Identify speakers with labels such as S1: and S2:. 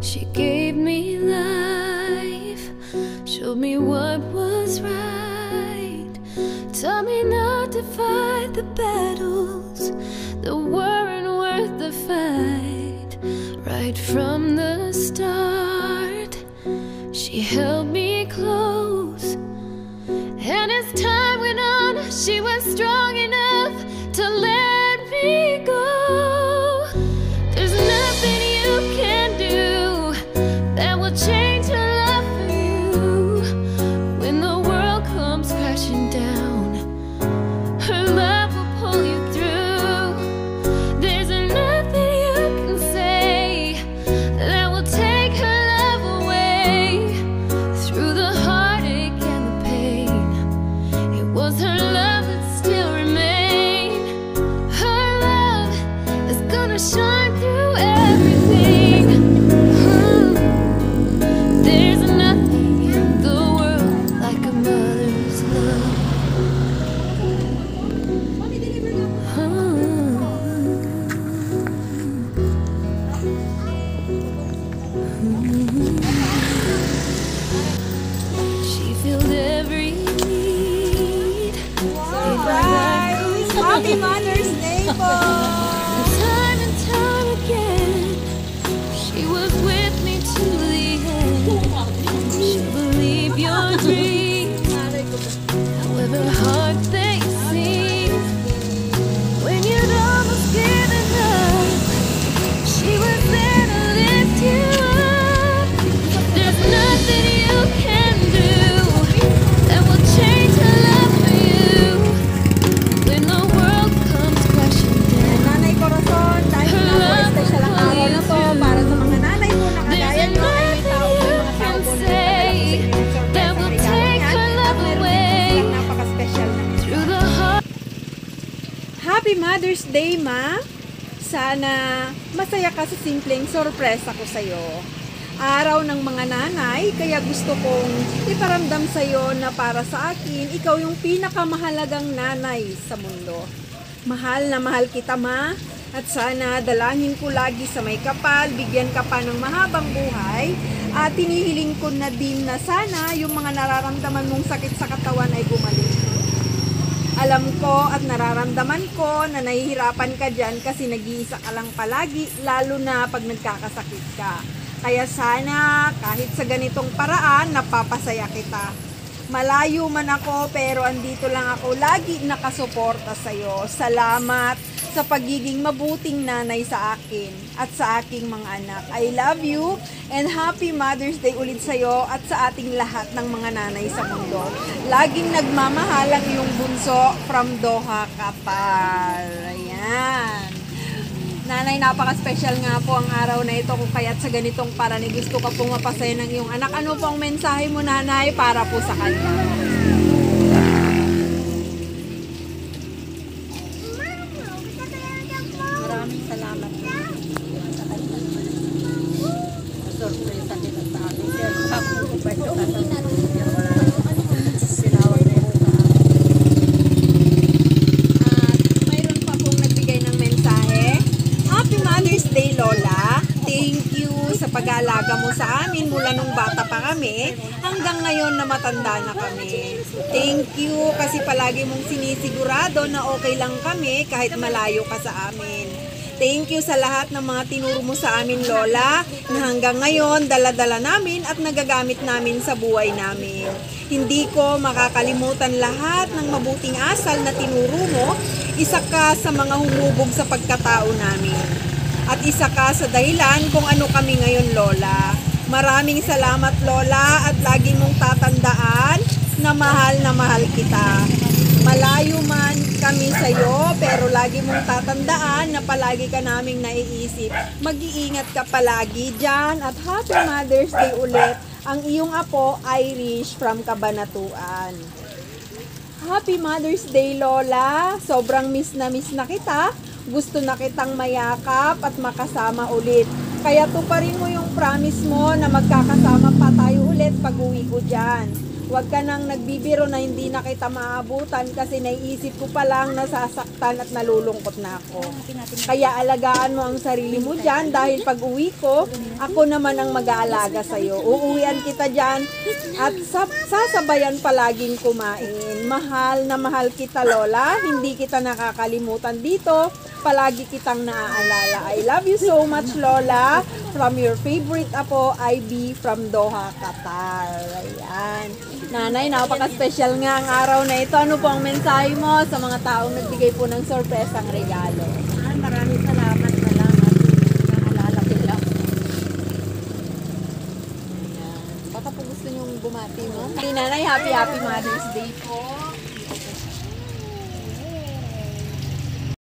S1: She gave me life, showed me what was right, taught me not to fight the battles that weren't worth the fight. Right from the start, she held me close, and as time went on, she was strong enough to let me go. There's nothing you can do that will change her love for you. When the world comes crashing down, her love will pull you through. There's nothing you can say that will take her love away. Through the heartache and the pain, it was her love that still remained. Her love is gonna shine through everything. There's nothing in the world like a mother's love. She filled every need.
S2: Surprise! Happy Mother's Day po!
S1: Time and time again, she was with me to the end. She believed your dreams, however hard they seem. When you'd almost given up, she was there to lift you up. There's nothing you can do that will change her love for you. When the world comes crashing down,
S2: Nanay Corazon, dahil
S1: her
S2: na po,
S1: love
S2: special ang
S1: will
S2: araw na to
S1: pull you
S2: para sa mga nanay po na kagaya
S1: There's
S2: nyo ay may
S1: nothing
S2: tao po,
S1: you
S2: mga tao
S1: can
S2: po na
S1: say that will take her love away.
S2: Napaka-special na.
S1: Through the heart.
S2: Happy Mother's Day, Ma! Sana masaya ka sa simpleng sorpresa ko sa'yo. Araw ng mga nanay, kaya gusto kong iparamdam sa'yo na para sa akin, ikaw yung pinakamahalagang nanay sa mundo. Mahal na mahal kita, Ma. At sana dalangin ko lagi sa may kapal, bigyan ka pa ng mahabang buhay. At tinihiling ko na din na sana yung mga nararamdaman mong sakit sa katawan ay gumaling. Alam ko at nararamdaman ko na nahihirapan ka dyan kasi nag-iisa ka lang palagi, lalo na pag nagkakasakit ka. Kaya sana kahit sa ganitong paraan, napapasaya kita. Malayo man ako pero andito lang ako lagi nakasuporta sa'yo. Salamat sa pagiging mabuting nanay sa akin at sa aking mga anak. I love you and happy Mother's Day ulit sa'yo at sa ating lahat ng mga nanay sa mundo. Laging nagmamahal ang iyong bunso from Doha, Qatar. Ayan. Nanay, napaka-special nga po ang araw na ito kung kaya't sa ganitong paraan gusto ka pong mapasaya ng iyong anak. Ano pong mensahe mo, nanay, para po sa kanya?
S3: Maraming salamat po sa kanya. Sorpresa nila sa akin. Pero ako ba ito? Sinawag na ito sa akin.
S2: At mayroon pa pong nagbigay ng mensahe. Happy Mother's Day, Lola. Thank you sa pag-aalaga mo sa amin mula nung bata pa kami hanggang ngayon na matanda na kami. Thank you kasi palagi mong sinisigurado na okay lang kami kahit malayo ka sa amin. Thank you sa lahat ng mga tinuro mo sa amin, Lola, na hanggang ngayon dala-dala namin at nagagamit namin sa buhay namin. Hindi ko makakalimutan lahat ng mabuting asal na tinuro mo. Isa ka sa mga humubog sa pagkatao namin. At isa ka sa dahilan kung ano kami ngayon, Lola. Maraming salamat, Lola, at lagi mong tatandaan na mahal kita. Malayo man kami sa'yo, pero lagi mong tatandaan na palagi ka naming naiisip. Mag-iingat ka palagi dyan at Happy Mother's Day ulit. Ang iyong apo, Irish from Cabanatuan. Happy Mother's Day, Lola. Sobrang miss na kita. Gusto na kitang mayakap at makasama ulit. Kaya tuparin mo yung promise mo na magkakasama pa tayo ulit pag uwi ko dyan. Huwag ka nang nagbibiro na hindi na kita maabutan kasi naiisip ko pa lang nasasaktan at nalulungkot na ako. Kaya alagaan mo ang sarili mo dyan dahil pag uwi ko, ako naman ang mag-aalaga sa'yo. Uuwian kita dyan at sasabayan palaging kumain. Mahal na mahal kita, Lola. Hindi kita nakakalimutan dito. Palagi kitang naaalala. I love you so much, Lola. From your favorite apo, IB from Doha, Qatar. Ayan. Nanay, napaka-special nga ang araw na ito. Ano po ang mensahe mo sa mga taong nagbigay po ng sorpresang regalo?
S3: Maraming salamat. Naalala ko lang.
S2: Ayan. Baka po gusto niyong bumati mo. Hindi, Nanay, happy Mother's Day po.